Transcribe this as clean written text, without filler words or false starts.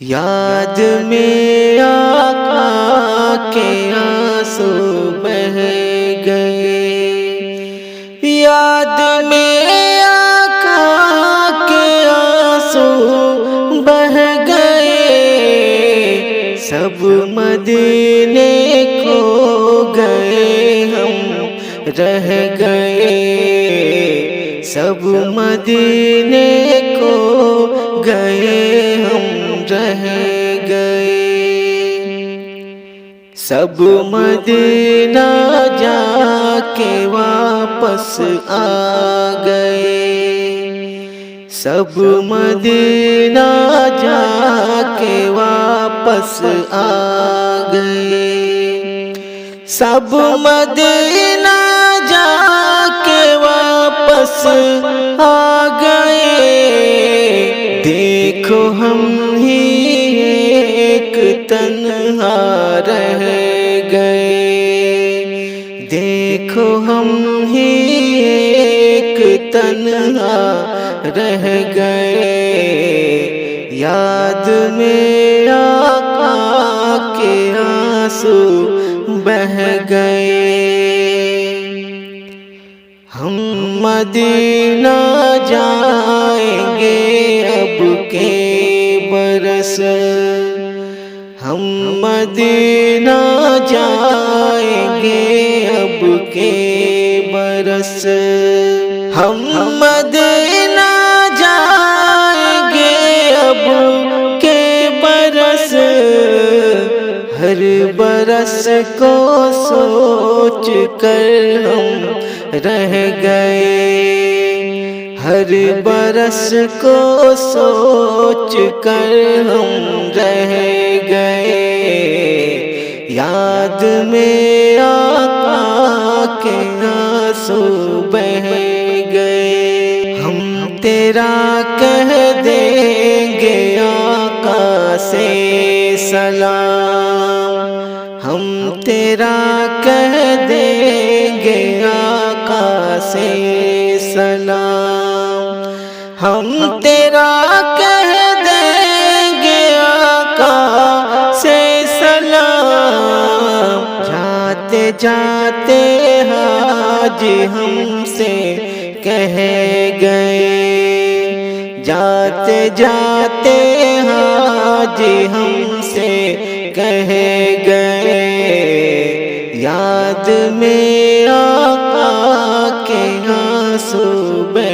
یاد میں آقا کے آنسو بہہ گئے، یاد میں آقا کے آنسو بہہ گئے، سب مدینے کو گئے ہم رہ گئے، سب مدینے کو گئے ہم رہ گئے، سب مدینہ جا کے واپس آ گئے، سب مدینہ جا کے واپس آ گئے، سب مدینہ جا کے واپس آ گئے، دیکھو ہم ہی ایک تنہا رہ گئے، دیکھو ہم ہی ایک تنہا رہ گئے، یاد میں آقا کے آنسو بہہ گئے، ہم مدینہ جائیں گے اب کے برس، ہم مدینہ جائیں گے اب کے برس، ہم مدینہ جائیں گے اب کے برس، ہر برس کو سوچ کر ہم رہ گئے، ہر برس کو سوچ کر ہم رہ گئے، یاد میں آقا کے آنسو بہہ گئے، ہم تیرا کہہ دیں گے آقا سے سلام، ہم تیرا کہہ دیں گے آقا سے سلام، ہم تیرا کہہ دیں گے آقا سے سلام، جاتے جاتے حاج ہم سے کہہ گئے، جاتے جاتے حاج ہم سے کہہ گئے، یاد میں آقا کے آنسو بہہ